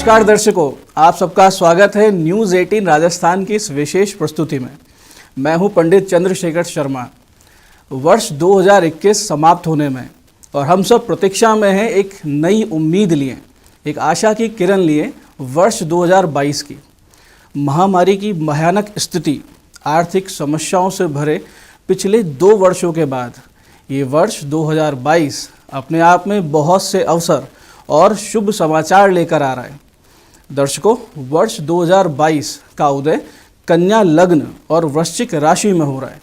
नमस्कार दर्शकों, आप सबका स्वागत है न्यूज़ 18 राजस्थान की इस विशेष प्रस्तुति में। मैं हूं पंडित चंद्रशेखर शर्मा। वर्ष 2021 समाप्त होने में और हम सब प्रतीक्षा में हैं एक नई उम्मीद लिए, एक आशा की किरण लिए वर्ष 2022 की। महामारी की भयानक स्थिति, आर्थिक समस्याओं से भरे पिछले 2 वर्षों के बाद ये वर्ष 2022 अपने आप में बहुत से अवसर और शुभ समाचार लेकर आ रहा है। दर्शकों, वर्ष 2022 का उदय कन्या लग्न और वृश्चिक राशि में हो रहा है,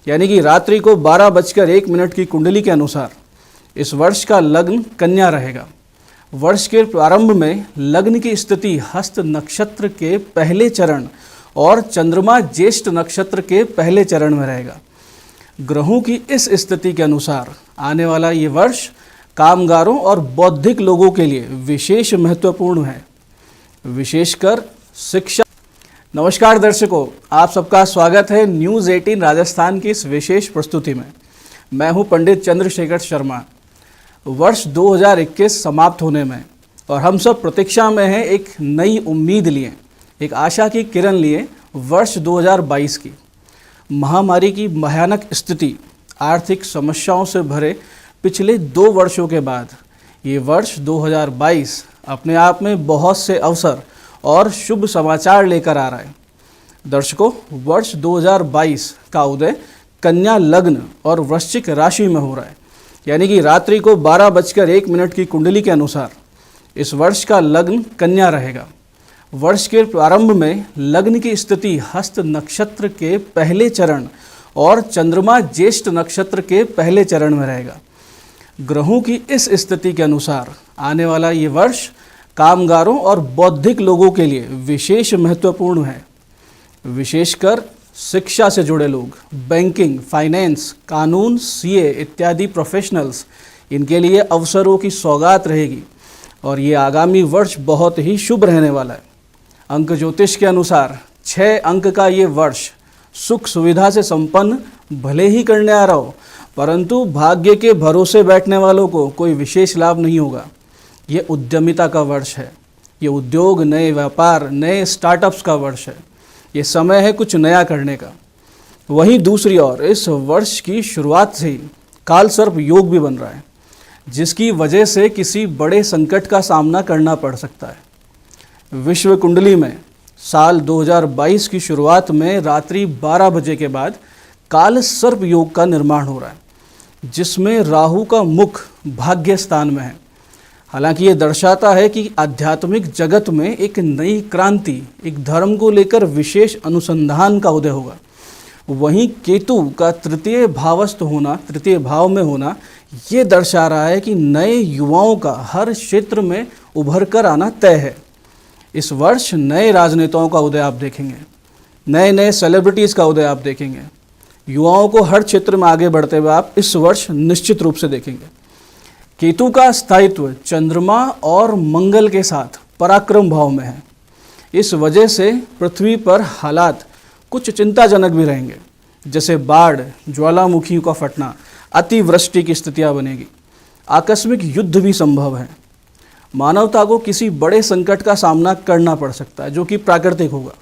यानी कि रात्रि को 12:01 की कुंडली के अनुसार इस वर्ष का लग्न कन्या रहेगा। वर्ष के प्रारंभ में लग्न की स्थिति हस्त नक्षत्र के पहले चरण और चंद्रमा ज्येष्ठ नक्षत्र के पहले चरण में रहेगा। ग्रहों की इस स्थिति के अनुसार आने वाला ये वर्ष कामगारों और बौद्धिक लोगों के लिए विशेष महत्वपूर्ण है, विशेषकर शिक्षा। नमस्कार दर्शकों, आप सबका स्वागत है न्यूज़ 18 राजस्थान की इस विशेष प्रस्तुति में। मैं हूं पंडित चंद्रशेखर शर्मा। वर्ष 2021 समाप्त होने में और हम सब प्रतीक्षा में हैं एक नई उम्मीद लिए, एक आशा की किरण लिए वर्ष 2022 की। महामारी की भयानक स्थिति, आर्थिक समस्याओं से भरे पिछले 2 वर्षों के बाद ये वर्ष 2022 अपने आप में बहुत से अवसर और शुभ समाचार लेकर आ रहा है। दर्शकों, वर्ष 2022 का उदय कन्या लग्न और वृश्चिक राशि में हो रहा है, यानी कि रात्रि को 12:01 की कुंडली के अनुसार इस वर्ष का लग्न कन्या रहेगा। वर्ष के प्रारंभ में लग्न की स्थिति हस्त नक्षत्र के पहले चरण और चंद्रमा ज्येष्ठ नक्षत्र के पहले चरण में रहेगा। ग्रहों की इस स्थिति के अनुसार आने वाला ये वर्ष कामगारों और बौद्धिक लोगों के लिए विशेष महत्वपूर्ण है, विशेषकर शिक्षा से जुड़े लोग, बैंकिंग, फाइनेंस, कानून, सीए इत्यादि प्रोफेशनल्स, इनके लिए अवसरों की सौगात रहेगी और ये आगामी वर्ष बहुत ही शुभ रहने वाला है। अंक ज्योतिष के अनुसार 6 अंक का ये वर्ष सुख सुविधा से संपन्न भले ही करने आ रहा हो, परंतु भाग्य के भरोसे बैठने वालों को कोई विशेष लाभ नहीं होगा। ये उद्यमिता का वर्ष है, ये उद्योग, नए व्यापार, नए स्टार्टअप्स का वर्ष है। ये समय है कुछ नया करने का। वहीं दूसरी ओर इस वर्ष की शुरुआत से ही काल सर्प योग भी बन रहा है, जिसकी वजह से किसी बड़े संकट का सामना करना पड़ सकता है। विश्व कुंडली में साल 2022 की शुरुआत में रात्रि 12 बजे के बाद काल सर्प योग का निर्माण हो रहा है, जिसमें राहु का मुख भाग्य स्थान में है। हालांकि ये दर्शाता है कि आध्यात्मिक जगत में एक नई क्रांति, एक धर्म को लेकर विशेष अनुसंधान का उदय होगा। वहीं केतु का तृतीय भावस्थ होना, तृतीय भाव में होना, ये दर्शा रहा है कि नए युवाओं का हर क्षेत्र में उभर कर आना तय है। इस वर्ष नए राजनेताओं का उदय आप देखेंगे, नए नए सेलिब्रिटीज़ का उदय आप देखेंगे। युवाओं को हर क्षेत्र में आगे बढ़ते हुए आप इस वर्ष निश्चित रूप से देखेंगे। केतु का स्थायित्व चंद्रमा और मंगल के साथ पराक्रम भाव में है। इस वजह से पृथ्वी पर हालात कुछ चिंताजनक भी रहेंगे, जैसे बाढ़, ज्वालामुखी का फटना, अतिवृष्टि की स्थितियां बनेगी। आकस्मिक युद्ध भी संभव है। मानवता को किसी बड़े संकट का सामना करना पड़ सकता है, जो कि प्राकृतिक होगा,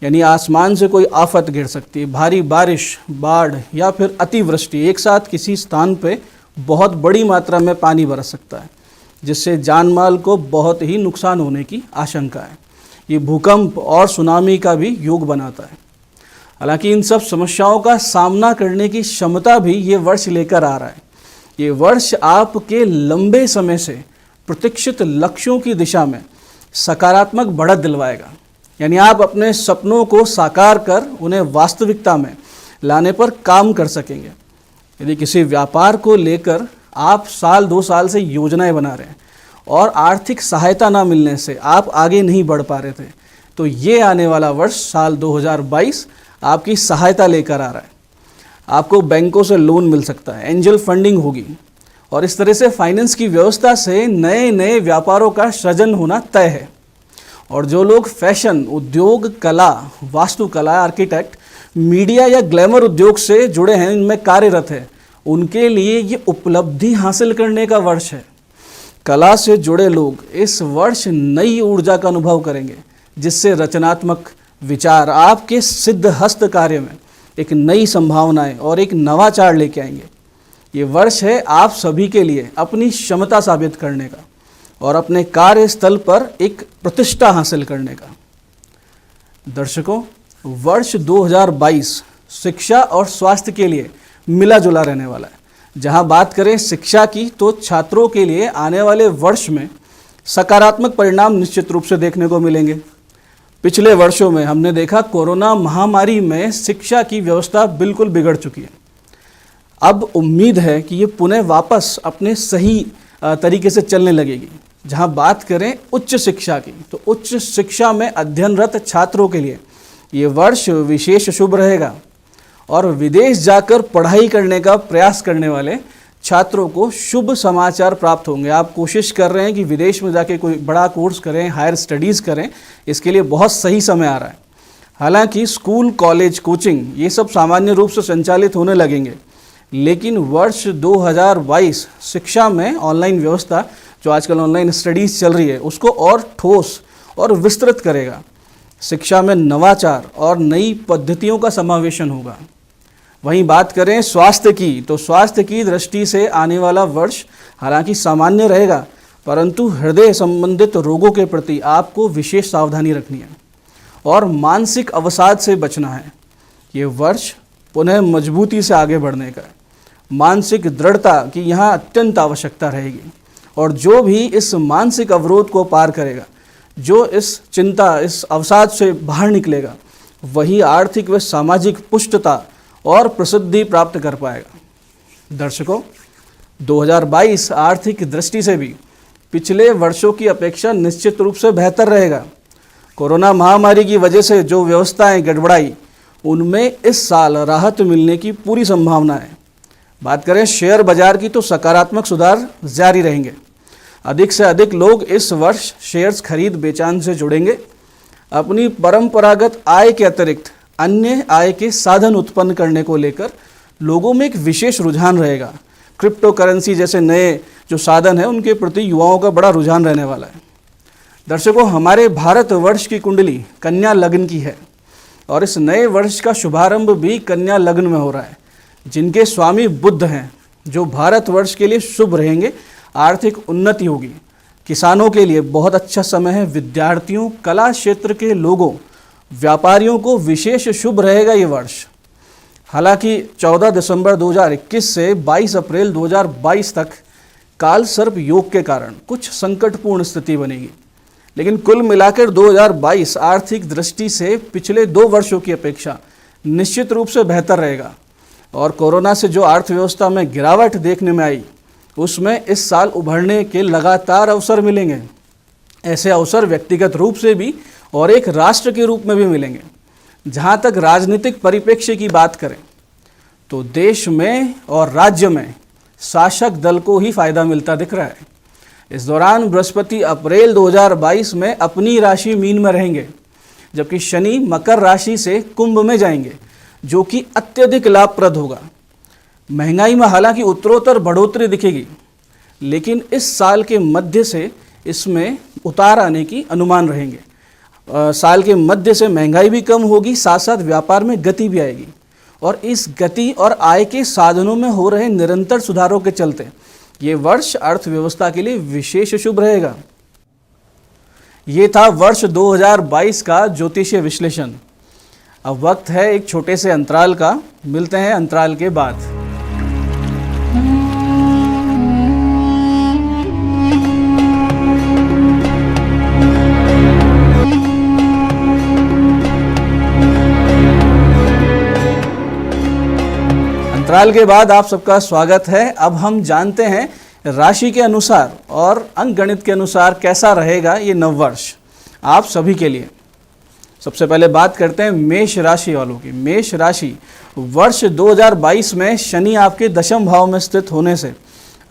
यानी आसमान से कोई आफत गिर सकती है, भारी बारिश, बाढ़ या फिर अतिवृष्टि। एक साथ किसी स्थान पे बहुत बड़ी मात्रा में पानी बरस सकता है, जिससे जान माल को बहुत ही नुकसान होने की आशंका है। ये भूकंप और सुनामी का भी योग बनाता है। हालांकि इन सब समस्याओं का सामना करने की क्षमता भी ये वर्ष लेकर आ रहा है। ये वर्ष आपके लंबे समय से प्रतीक्षित लक्ष्यों की दिशा में सकारात्मक बढ़त दिलवाएगा, यानी आप अपने सपनों को साकार कर उन्हें वास्तविकता में लाने पर काम कर सकेंगे। यदि किसी व्यापार को लेकर आप साल 2 साल से योजनाएं बना रहे हैं और आर्थिक सहायता ना मिलने से आप आगे नहीं बढ़ पा रहे थे, तो ये आने वाला वर्ष साल 2022 आपकी सहायता लेकर आ रहा है। आपको बैंकों से लोन मिल सकता है, एंजल फंडिंग होगी और इस तरह से फाइनेंस की व्यवस्था से नए नए व्यापारों का सृजन होना तय है। और जो लोग फैशन, उद्योग, कला, वास्तुकला, आर्किटेक्ट, मीडिया या ग्लैमर उद्योग से जुड़े हैं, इनमें कार्यरत है, उनके लिए ये उपलब्धि हासिल करने का वर्ष है। कला से जुड़े लोग इस वर्ष नई ऊर्जा का अनुभव करेंगे, जिससे रचनात्मक विचार आपके सिद्ध हस्त कार्य में एक नई संभावनाएं और एक नवाचार लेके आएंगे। ये वर्ष है आप सभी के लिए अपनी क्षमता साबित करने का और अपने कार्यस्थल पर एक प्रतिष्ठा हासिल करने का। दर्शकों, वर्ष 2022 शिक्षा और स्वास्थ्य के लिए मिला जुला रहने वाला है। जहां बात करें शिक्षा की, तो छात्रों के लिए आने वाले वर्ष में सकारात्मक परिणाम निश्चित रूप से देखने को मिलेंगे। पिछले वर्षों में हमने देखा कोरोना महामारी में शिक्षा की व्यवस्था बिल्कुल बिगड़ चुकी है। अब उम्मीद है कि ये पुनः वापस अपने सही तरीके से चलने लगेगी। जहां बात करें उच्च शिक्षा की, तो उच्च शिक्षा में अध्ययनरत छात्रों के लिए ये वर्ष विशेष शुभ रहेगा और विदेश जाकर पढ़ाई करने का प्रयास करने वाले छात्रों को शुभ समाचार प्राप्त होंगे। आप कोशिश कर रहे हैं कि विदेश में जाके कोई बड़ा कोर्स करें, हायर स्टडीज़ करें, इसके लिए बहुत सही समय आ रहा है। हालांकि स्कूल, कॉलेज, कोचिंग ये सब सामान्य रूप से संचालित होने लगेंगे, लेकिन वर्ष 2022 शिक्षा में ऑनलाइन व्यवस्था, जो आजकल ऑनलाइन स्टडीज़ चल रही है, उसको और ठोस और विस्तृत करेगा। शिक्षा में नवाचार और नई पद्धतियों का समावेशन होगा। वहीं बात करें स्वास्थ्य की, तो स्वास्थ्य की दृष्टि से आने वाला वर्ष हालांकि सामान्य रहेगा, परंतु हृदय संबंधित रोगों के प्रति आपको विशेष सावधानी रखनी है और मानसिक अवसाद से बचना है। ये वर्ष पुनः मजबूती से आगे बढ़ने का है। मानसिक दृढ़ता की यहाँ अत्यंत आवश्यकता रहेगी और जो भी इस मानसिक अवरोध को पार करेगा, जो इस चिंता, इस अवसाद से बाहर निकलेगा, वही आर्थिक व सामाजिक पुष्टता और प्रसिद्धि प्राप्त कर पाएगा। दर्शकों, 2022 आर्थिक दृष्टि से भी पिछले वर्षों की अपेक्षा निश्चित रूप से बेहतर रहेगा। कोरोना महामारी की वजह से जो व्यवस्थाएं गड़बड़ाई, उनमें इस साल राहत मिलने की पूरी संभावना है। बात करें शेयर बाजार की, तो सकारात्मक सुधार जारी रहेंगे। अधिक से अधिक लोग इस वर्ष शेयर्स खरीद बेचान से जुड़ेंगे। अपनी परंपरागत आय के अतिरिक्त अन्य आय के साधन उत्पन्न करने को लेकर लोगों में एक विशेष रुझान रहेगा। क्रिप्टो करेंसी जैसे नए जो साधन हैं, उनके प्रति युवाओं का बड़ा रुझान रहने वाला है। दर्शकों, हमारे भारत वर्ष की कुंडली कन्या लग्न की है और इस नए वर्ष का शुभारंभ भी कन्या लग्न में हो रहा है, जिनके स्वामी बुध हैं, जो भारत वर्ष के लिए शुभ रहेंगे। आर्थिक उन्नति होगी। किसानों के लिए बहुत अच्छा समय है। विद्यार्थियों, कला क्षेत्र के लोगों, व्यापारियों को विशेष शुभ रहेगा ये वर्ष। हालांकि 14 दिसंबर 2021 से 22 अप्रैल 2022 तक काल सर्प योग के कारण कुछ संकटपूर्ण स्थिति बनेगी, लेकिन कुल मिलाकर 2022 आर्थिक दृष्टि से पिछले 2 वर्षों की अपेक्षा निश्चित रूप से बेहतर रहेगा और कोरोना से जो अर्थव्यवस्था में गिरावट देखने में आई, उसमें इस साल उभरने के लगातार अवसर मिलेंगे। ऐसे अवसर व्यक्तिगत रूप से भी और एक राष्ट्र के रूप में भी मिलेंगे। जहां तक राजनीतिक परिप्रेक्ष्य की बात करें, तो देश में और राज्य में शासक दल को ही फायदा मिलता दिख रहा है। इस दौरान बृहस्पति अप्रैल 2022 में अपनी राशि मीन में रहेंगे, जबकि शनि मकर राशि से कुंभ में जाएंगे, जो कि अत्यधिक लाभप्रद होगा। महंगाई में हालांकि उत्तरोत्तर बढ़ोतरी दिखेगी, लेकिन इस साल के मध्य से इसमें उतार आने की अनुमान रहेंगे। साल के मध्य से महंगाई भी कम होगी, साथ साथ व्यापार में गति भी आएगी और इस गति और आय के साधनों में हो रहे निरंतर सुधारों के चलते ये वर्ष अर्थव्यवस्था के लिए विशेष शुभ रहेगा। ये था वर्ष 2022 का ज्योतिषीय विश्लेषण। अब वक्त है एक छोटे से अंतराल का। मिलते हैं अंतराल के बाद। अंतराल के बाद आप सबका स्वागत है। अब हम जानते हैं राशि के अनुसार और अंकगणित के अनुसार कैसा रहेगा ये नववर्ष आप सभी के लिए। सबसे पहले बात करते हैं मेष राशि वालों की। मेष राशि, वर्ष 2022 में शनि आपके दशम भाव में स्थित होने से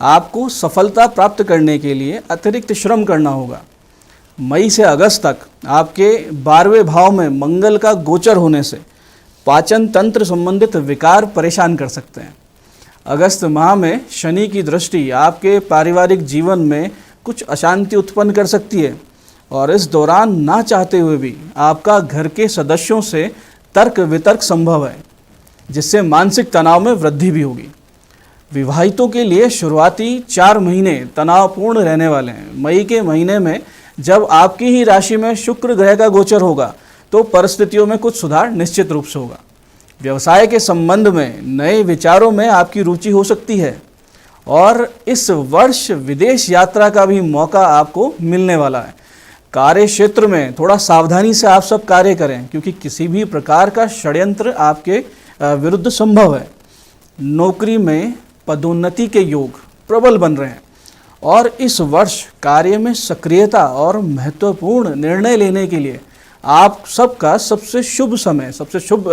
आपको सफलता प्राप्त करने के लिए अतिरिक्त श्रम करना होगा। मई से अगस्त तक आपके 12वें भाव में मंगल का गोचर होने से पाचन तंत्र संबंधित विकार परेशान कर सकते हैं। अगस्त माह में शनि की दृष्टि आपके पारिवारिक जीवन में कुछ अशांति उत्पन्न कर सकती है और इस दौरान ना चाहते हुए भी आपका घर के सदस्यों से तर्क वितर्क संभव है, जिससे मानसिक तनाव में वृद्धि भी होगी। विवाहितों के लिए शुरुआती 4 महीने तनावपूर्ण रहने वाले हैं। मई के महीने में जब आपकी ही राशि में शुक्र ग्रह का गोचर होगा तो परिस्थितियों में कुछ सुधार निश्चित रूप से होगा। व्यवसाय के संबंध में नए विचारों में आपकी रुचि हो सकती है और इस वर्ष विदेश यात्रा का भी मौका आपको मिलने वाला है। कार्य क्षेत्र में थोड़ा सावधानी से आप सब कार्य करें, क्योंकि किसी भी प्रकार का षड्यंत्र आपके विरुद्ध संभव है। नौकरी में पदोन्नति के योग प्रबल बन रहे हैं और इस वर्ष कार्य में सक्रियता और महत्वपूर्ण निर्णय लेने के लिए आप सबका सबसे शुभ समय, सबसे शुभ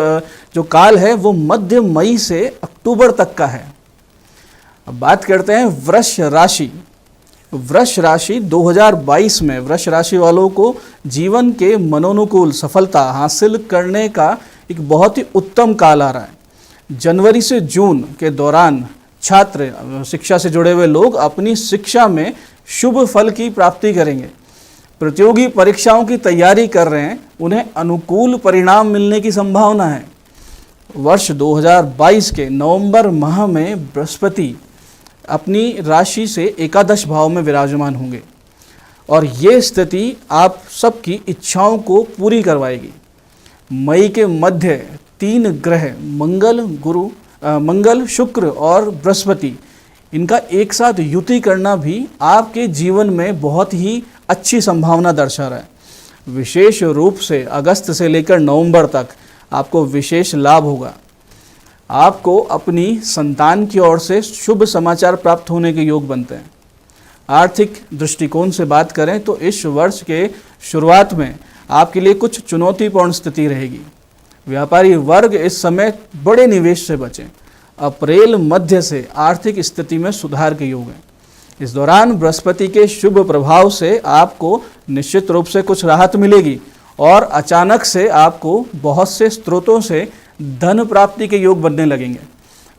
जो काल है वो मध्य मई से अक्टूबर तक का है। अब बात करते हैं वृष राशि। वृष राशि 2022 में वृष राशि वालों को जीवन के मनोनुकूल सफलता हासिल करने का एक बहुत ही उत्तम काल आ रहा है। जनवरी से जून के दौरान छात्र, शिक्षा से जुड़े हुए लोग अपनी शिक्षा में शुभ फल की प्राप्ति करेंगे। प्रतियोगी परीक्षाओं की तैयारी कर रहे हैं, उन्हें अनुकूल परिणाम मिलने की संभावना है। वर्ष 2022 के नवंबर माह में बृहस्पति अपनी राशि से एकादश भाव में विराजमान होंगे और ये स्थिति आप सबकी इच्छाओं को पूरी करवाएगी। मई के मध्य 3 ग्रह मंगल, शुक्र और बृहस्पति, इनका एक साथ युति करना भी आपके जीवन में बहुत ही अच्छी संभावना दर्शा रहा है। विशेष रूप से अगस्त से लेकर नवंबर तक आपको विशेष लाभ होगा। आपको अपनी संतान की ओर से शुभ समाचार प्राप्त होने के योग बनते हैं। आर्थिक दृष्टिकोण से बात करें तो इस वर्ष के शुरुआत में आपके लिए कुछ चुनौतीपूर्ण स्थिति रहेगी। व्यापारी वर्ग इस समय बड़े निवेश से बचें। अप्रैल मध्य से आर्थिक स्थिति में सुधार के योग हैं। इस दौरान बृहस्पति के शुभ प्रभाव से आपको निश्चित रूप से कुछ राहत मिलेगी और अचानक से आपको बहुत से स्रोतों से धन प्राप्ति के योग बनने लगेंगे।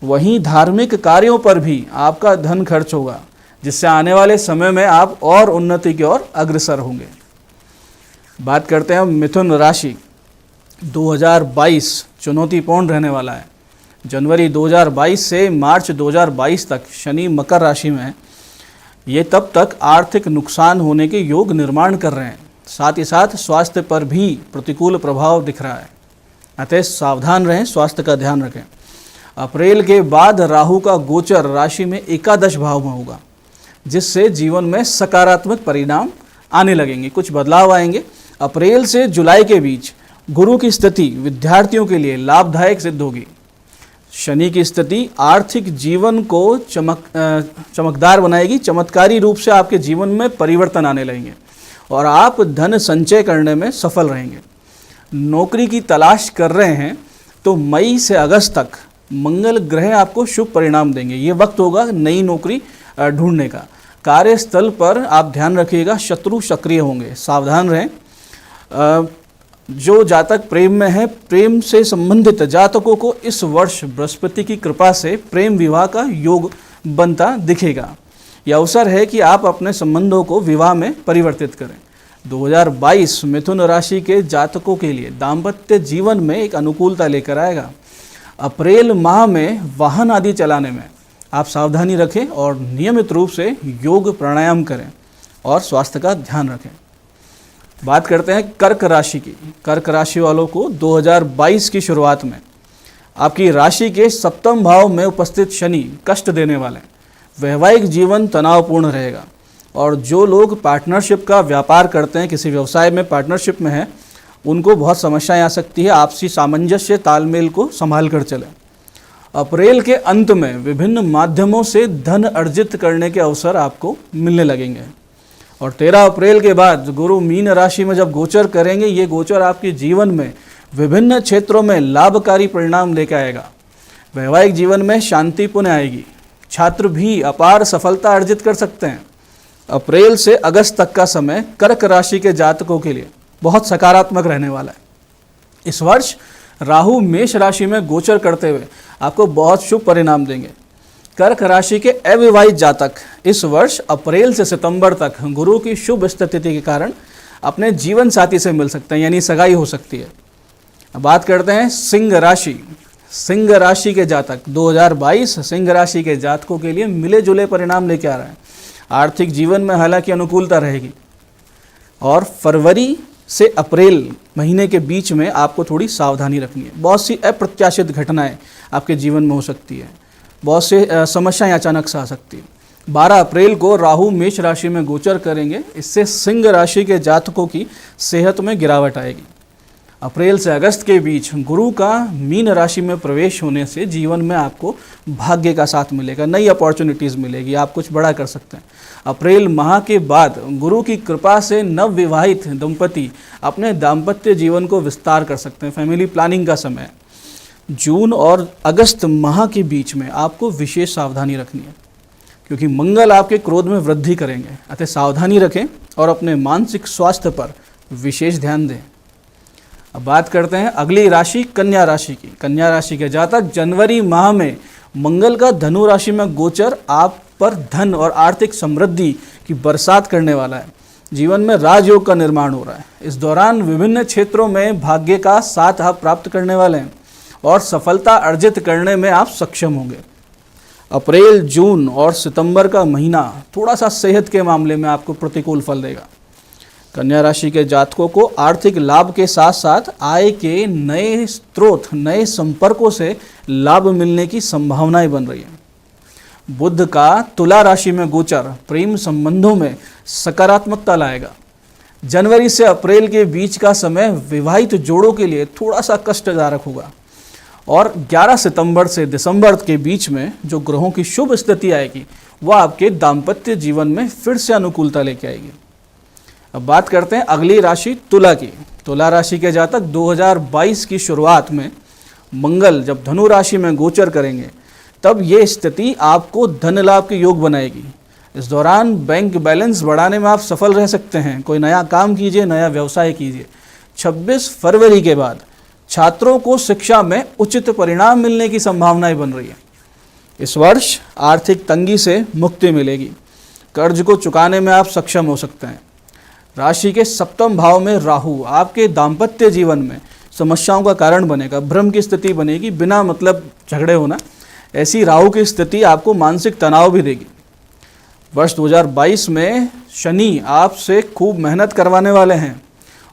वहीं धार्मिक कार्यों पर भी आपका धन खर्च होगा, जिससे आने वाले समय में आप और उन्नति की ओर अग्रसर होंगे। बात करते हैं मिथुन राशि। 2022 चुनौतीपूर्ण रहने वाला है। जनवरी 2022 से मार्च 2022 तक शनि मकर राशि में है। ये तब तक आर्थिक नुकसान होने के योग निर्माण कर रहे हैं। साथ ही साथ स्वास्थ्य पर भी प्रतिकूल प्रभाव दिख रहा है, अतः सावधान रहें, स्वास्थ्य का ध्यान रखें। अप्रैल के बाद राहु का गोचर राशि में एकादश भाव में होगा, जिससे जीवन में सकारात्मक परिणाम आने लगेंगे, कुछ बदलाव आएंगे। अप्रैल से जुलाई के बीच गुरु की स्थिति विद्यार्थियों के लिए लाभदायक सिद्ध होगी। शनि की स्थिति आर्थिक जीवन को चमकदार बनाएगी। चमत्कारी रूप से आपके जीवन में परिवर्तन आने लगेंगे और आप धन संचय करने में सफल रहेंगे। नौकरी की तलाश कर रहे हैं तो मई से अगस्त तक मंगल ग्रह आपको शुभ परिणाम देंगे। ये वक्त होगा नई नौकरी ढूंढने का। कार्यस्थल पर आप ध्यान रखिएगा, शत्रु सक्रिय होंगे, सावधान रहें। जो जातक प्रेम में है, प्रेम से संबंधित जातकों को इस वर्ष बृहस्पति की कृपा से प्रेम विवाह का योग बनता दिखेगा। यह अवसर है कि आप अपने संबंधों को विवाह में परिवर्तित करें। 2022 मिथुन राशि के जातकों के लिए दाम्पत्य जीवन में एक अनुकूलता लेकर आएगा। अप्रैल माह में वाहन आदि चलाने में आप सावधानी रखें और नियमित रूप से योग प्राणायाम करें और स्वास्थ्य का ध्यान रखें। बात करते हैं कर्क राशि की। कर्क राशि वालों को 2022 की शुरुआत में आपकी राशि के 7वें भाव में उपस्थित शनि कष्ट देने वाले हैं। वैवाहिक जीवन तनावपूर्ण रहेगा और जो लोग पार्टनरशिप का व्यापार करते हैं, किसी व्यवसाय में पार्टनरशिप में हैं, उनको बहुत समस्याएं आ सकती है। आपसी सामंजस्य तालमेल को संभाल कर चलें। अप्रैल के अंत में विभिन्न माध्यमों से धन अर्जित करने के अवसर आपको मिलने लगेंगे और 13 अप्रैल के बाद गुरु मीन राशि में जब गोचर करेंगे, ये गोचर आपके जीवन में विभिन्न क्षेत्रों में लाभकारी परिणाम लेकर आएगा। वैवाहिक जीवन में शांति पुनः आएगी। छात्र भी अपार सफलता अर्जित कर सकते हैं। अप्रैल से अगस्त तक का समय कर्क राशि के जातकों के लिए बहुत सकारात्मक रहने वाला है। इस वर्ष राहु मेष राशि में गोचर करते हुए आपको बहुत शुभ परिणाम देंगे। कर्क राशि के अविवाहित जातक इस वर्ष अप्रैल से सितंबर तक गुरु की शुभ स्थिति के कारण अपने जीवन साथी से मिल सकते हैं, यानी सगाई हो सकती है। अब बात करते हैं सिंह राशि। सिंह राशि के जातक 2022 सिंह राशि के जातकों के लिए मिले जुले परिणाम लेके आ रहा है। आर्थिक जीवन में हालांकि अनुकूलता रहेगी और फरवरी से अप्रैल महीने के बीच में आपको थोड़ी सावधानी रखनी है। बहुत सी अप्रत्याशित घटनाएं आपके जीवन में हो सकती है, बहुत से समस्याएं अचानक से आ सकती है। 12 अप्रैल को राहु मेष राशि में गोचर करेंगे, इससे सिंह राशि के जातकों की सेहत में गिरावट आएगी। अप्रैल से अगस्त के बीच गुरु का मीन राशि में प्रवेश होने से जीवन में आपको भाग्य का साथ मिलेगा, नई अपॉर्चुनिटीज़ मिलेगी, आप कुछ बड़ा कर सकते हैं। अप्रैल माह के बाद गुरु की कृपा से नव विवाहित दंपति अपने दाम्पत्य जीवन को विस्तार कर सकते हैं, फैमिली प्लानिंग का समय है। जून और अगस्त माह के बीच में आपको विशेष सावधानी रखनी है, क्योंकि मंगल आपके क्रोध में वृद्धि करेंगे, अतः सावधानी रखें और अपने मानसिक स्वास्थ्य पर विशेष ध्यान दें। अब बात करते हैं अगली राशि कन्या राशि की। कन्या राशि के जातक जनवरी माह में मंगल का धनु राशि में गोचर आप पर धन और आर्थिक समृद्धि की बरसात करने वाला है। जीवन में राजयोग का निर्माण हो रहा है। इस दौरान विभिन्न क्षेत्रों में भाग्य का साथ आप प्राप्त करने वाले हैं और सफलता अर्जित करने में आप सक्षम होंगे। अप्रैल, जून और सितंबर का महीना थोड़ा सा सेहत के मामले में आपको प्रतिकूल फल देगा। कन्या राशि के जातकों को आर्थिक लाभ के साथ साथ आय के नए स्रोत, नए संपर्कों से लाभ मिलने की संभावनाएं बन रही है। बुध का तुला राशि में गोचर प्रेम संबंधों में सकारात्मकता लाएगा। जनवरी से अप्रैल के बीच का समय विवाहित जोड़ों के लिए थोड़ा सा कष्टदायक होगा और 11 सितंबर से दिसंबर के बीच में जो ग्रहों की शुभ स्थिति आएगी वह आपके दाम्पत्य जीवन में फिर से अनुकूलता लेके आएगी। अब बात करते हैं अगली राशि तुला की। तुला राशि के जातक 2022 की शुरुआत में मंगल जब धनु राशि में गोचर करेंगे तब ये स्थिति आपको धन लाभ के योग बनाएगी। इस दौरान बैंक बैलेंस बढ़ाने में आप सफल रह सकते हैं। कोई नया काम कीजिए, नया व्यवसाय कीजिए। 26 फरवरी के बाद छात्रों को शिक्षा में उचित परिणाम मिलने की संभावनाएं बन रही है। इस वर्ष आर्थिक तंगी से मुक्ति मिलेगी। कर्ज को चुकाने में आप सक्षम हो सकते हैं। राशि के सप्तम भाव में राहु आपके दाम्पत्य जीवन में समस्याओं का कारण बनेगा, भ्रम की स्थिति बनेगी, बिना मतलब झगड़े होना। ऐसी राहु की स्थिति आपको मानसिक तनाव भी देगी। वर्ष 2022 में शनि आपसे खूब मेहनत करवाने वाले हैं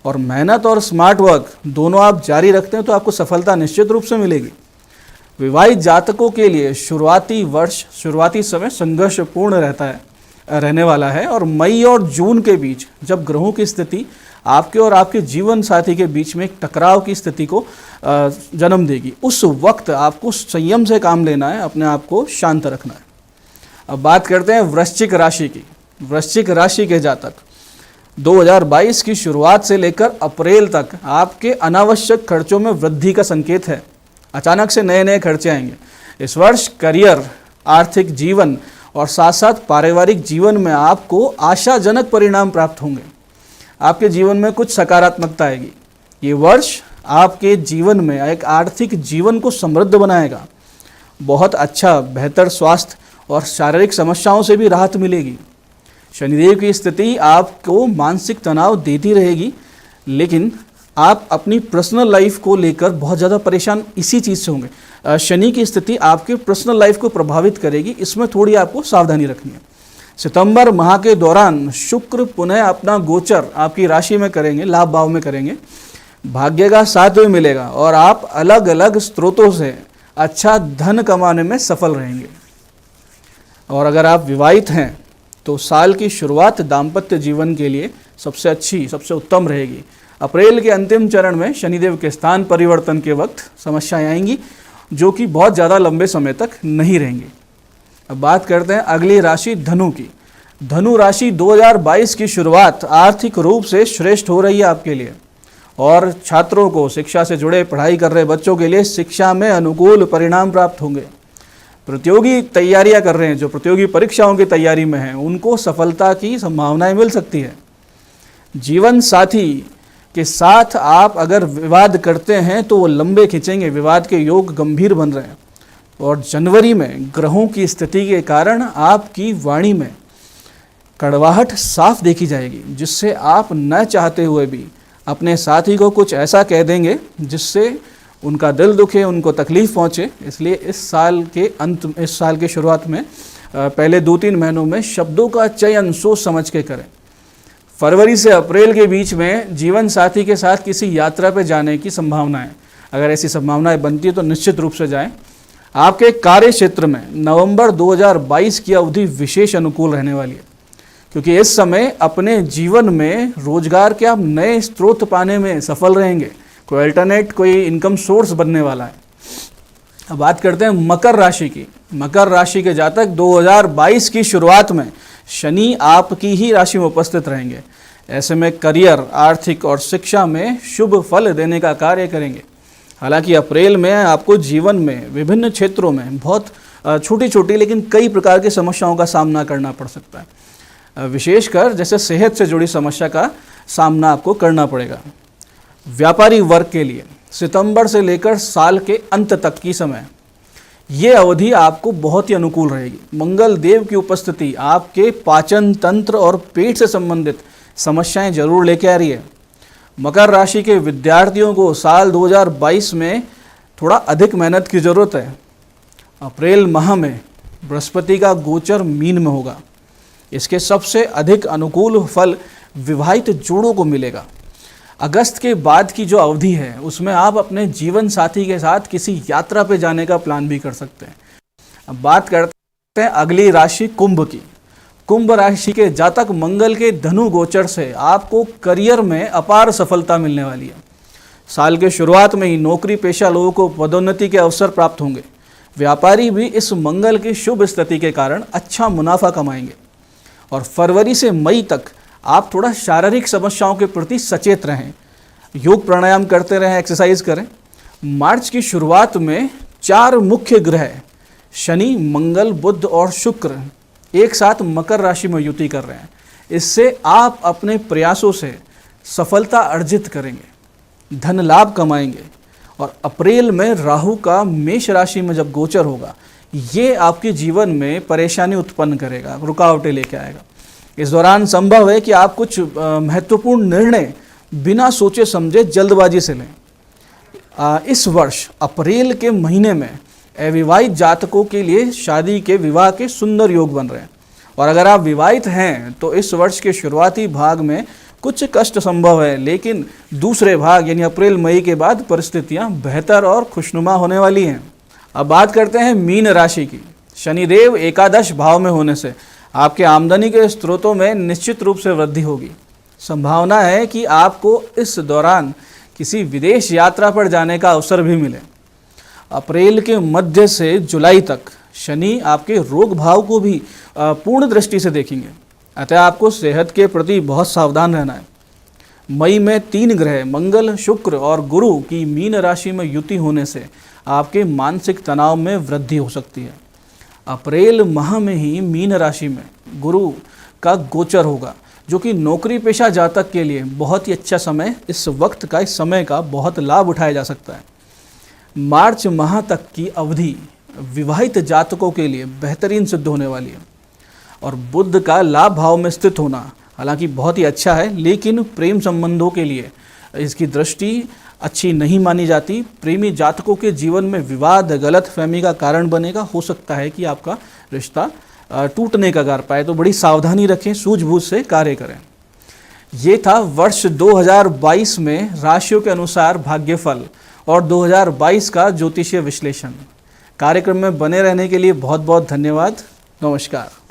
और मेहनत और स्मार्ट वर्क दोनों आप जारी रखते हैं तो आपको सफलता निश्चित रूप से मिलेगी। विवाहित जातकों के लिए शुरुआती समय संघर्षपूर्ण रहने वाला है और मई और जून के बीच जब ग्रहों की स्थिति आपके और आपके जीवन साथी के बीच में एक टकराव की स्थिति को जन्म देगी, उस वक्त आपको संयम से काम लेना है, अपने आप को शांत रखना है। अब बात करते हैं वृश्चिक राशि की। वृश्चिक राशि के जातक 2022 की शुरुआत से लेकर अप्रैल तक आपके अनावश्यक खर्चों में वृद्धि का संकेत है। अचानक से नए नए खर्चे आएंगे। इस वर्ष करियर, आर्थिक जीवन और साथ साथ पारिवारिक जीवन में आपको आशाजनक परिणाम प्राप्त होंगे। आपके जीवन में कुछ सकारात्मकता आएगी। ये वर्ष आपके जीवन में एक आर्थिक जीवन को समृद्ध बनाएगा। बहुत अच्छा, बेहतर स्वास्थ्य और शारीरिक समस्याओं से भी राहत मिलेगी। शनिदेव की स्थिति आपको मानसिक तनाव देती रहेगी, लेकिन आप अपनी पर्सनल लाइफ को लेकर बहुत ज़्यादा परेशान इसी चीज़ से होंगे। शनि की स्थिति आपके पर्सनल लाइफ को प्रभावित करेगी, इसमें थोड़ी आपको सावधानी रखनी है। सितंबर माह के दौरान शुक्र पुनः अपना गोचर आपकी राशि में करेंगे, लाभ भाव में करेंगे। भाग्य का साथ भी मिलेगा और आप अलग अलग स्रोतों से अच्छा धन कमाने में सफल रहेंगे। और अगर आप विवाहित हैं तो साल की शुरुआत दाम्पत्य जीवन के लिए सबसे अच्छी, सबसे उत्तम रहेगी। अप्रैल के अंतिम चरण में शनिदेव के स्थान परिवर्तन के वक्त समस्याएं आएंगी जो कि बहुत ज़्यादा लंबे समय तक नहीं रहेंगी। अब बात करते हैं अगली राशि धनु की। धनु राशि 2022 की शुरुआत आर्थिक रूप से श्रेष्ठ हो रही है आपके लिए और छात्रों को, शिक्षा से जुड़े पढ़ाई कर रहे बच्चों के लिए शिक्षा में अनुकूल परिणाम प्राप्त होंगे। प्रतियोगी तैयारियां कर रहे हैं, जो प्रतियोगी परीक्षाओं की तैयारी में हैं, उनको सफलता की संभावनाएं मिल सकती है। जीवन साथी के साथ आप अगर विवाद करते हैं तो वो लंबे खिंचेंगे, विवाद के योग गंभीर बन रहे हैं। और जनवरी में ग्रहों की स्थिति के कारण आपकी वाणी में कड़वाहट साफ देखी जाएगी, जिससे आप न चाहते हुए भी अपने साथी को कुछ ऐसा कह देंगे जिससे उनका दिल दुखे, उनको तकलीफ़ पहुँचे। इसलिए इस साल के शुरुआत में पहले 2-3 महीनों में शब्दों का चयन सोच समझ के करें। फरवरी से अप्रैल के बीच में जीवन साथी के साथ किसी यात्रा पर जाने की संभावना है। अगर ऐसी संभावनाएं बनती है तो निश्चित रूप से जाएं। आपके कार्य क्षेत्र में नवंबर 2022 की अवधि विशेष अनुकूल रहने वाली है, क्योंकि इस समय अपने जीवन में रोजगार के आप नए स्रोत पाने में सफल रहेंगे। कोई अल्टरनेट, कोई इनकम सोर्स बनने वाला है। अब बात करते हैं मकर राशि की। मकर राशि के जातक 2022 की शुरुआत में शनि आपकी ही राशि में उपस्थित रहेंगे। ऐसे में करियर, आर्थिक और शिक्षा में शुभ फल देने का कार्य करेंगे। हालांकि अप्रैल में आपको जीवन में विभिन्न क्षेत्रों में बहुत छोटी छोटी लेकिन कई प्रकार की समस्याओं का सामना करना पड़ सकता है। विशेषकर जैसे सेहत से जुड़ी समस्या का सामना आपको करना पड़ेगा। व्यापारी वर्ग के लिए सितंबर से लेकर साल के अंत तक की समय ये अवधि आपको बहुत ही अनुकूल रहेगी। मंगल देव की उपस्थिति आपके पाचन तंत्र और पेट से संबंधित समस्याएं जरूर लेके आ रही है। मकर राशि के विद्यार्थियों को साल 2022 में थोड़ा अधिक मेहनत की ज़रूरत है। अप्रैल माह में बृहस्पति का गोचर मीन में होगा। इसके सबसे अधिक अनुकूल फल विवाहित जोड़ों को मिलेगा। अगस्त के बाद की जो अवधि है उसमें आप अपने जीवन साथी के साथ किसी यात्रा पे जाने का प्लान भी कर सकते हैं। अब बात करते हैं अगली राशि कुंभ की। कुंभ राशि के जातक मंगल के धनु गोचर से आपको करियर में अपार सफलता मिलने वाली है। साल के शुरुआत में ही नौकरी पेशा लोगों को पदोन्नति के अवसर प्राप्त होंगे। व्यापारी भी इस मंगल की शुभ स्थिति के कारण अच्छा मुनाफा कमाएंगे। और फरवरी से मई तक आप थोड़ा शारीरिक समस्याओं के प्रति सचेत रहें। योग प्राणायाम करते रहें, एक्सरसाइज करें। मार्च की शुरुआत में 4 मुख्य ग्रह शनि, मंगल, बुध और शुक्र एक साथ मकर राशि में युति कर रहे हैं। इससे आप अपने प्रयासों से सफलता अर्जित करेंगे, धन लाभ कमाएंगे। और अप्रैल में राहु का मेष राशि में जब गोचर होगा, ये आपके जीवन में परेशानी उत्पन्न करेगा, रुकावटें लेके आएगा। इस दौरान संभव है कि आप कुछ महत्वपूर्ण निर्णय बिना सोचे समझे जल्दबाजी से लें। इस वर्ष अप्रैल के महीने में अविवाहित जातकों के लिए शादी के विवाह के सुंदर योग बन रहे हैं। और अगर आप विवाहित हैं तो इस वर्ष के शुरुआती भाग में कुछ कष्ट संभव है, लेकिन दूसरे भाग यानी अप्रैल मई के बाद परिस्थितियां बेहतर और खुशनुमा होने वाली हैं। अब बात करते हैं मीन राशि की। शनिदेव एकादश भाव में होने से आपके आमदनी के स्रोतों में निश्चित रूप से वृद्धि होगी। संभावना है कि आपको इस दौरान किसी विदेश यात्रा पर जाने का अवसर भी मिले। अप्रैल के मध्य से जुलाई तक शनि आपके रोग भाव को भी पूर्ण दृष्टि से देखेंगे, अतः आपको सेहत के प्रति बहुत सावधान रहना है। मई में 3 ग्रह मंगल, शुक्र और गुरु की मीन राशि में युति होने से आपके मानसिक तनाव में वृद्धि हो सकती है। अप्रैल माह में ही मीन राशि में गुरु का गोचर होगा, जो कि नौकरी पेशा जातक के लिए बहुत ही अच्छा समय, इस वक्त का, इस समय का बहुत लाभ उठाया जा सकता है। मार्च माह तक की अवधि विवाहित जातकों के लिए बेहतरीन सिद्ध होने वाली है। और बुध का लाभ भाव में स्थित होना हालांकि बहुत ही अच्छा है, लेकिन प्रेम संबंधों के लिए इसकी दृष्टि अच्छी नहीं मानी जाती। प्रेमी जातकों के जीवन में विवाद, गलतफहमी का कारण बनेगा। हो सकता है कि आपका रिश्ता टूटने का कगार पाए, तो बड़ी सावधानी रखें, सूझबूझ से कार्य करें। ये था वर्ष 2022 में राशियों के अनुसार भाग्यफल और 2022 का ज्योतिषीय विश्लेषण। कार्यक्रम में बने रहने के लिए बहुत बहुत धन्यवाद। नमस्कार।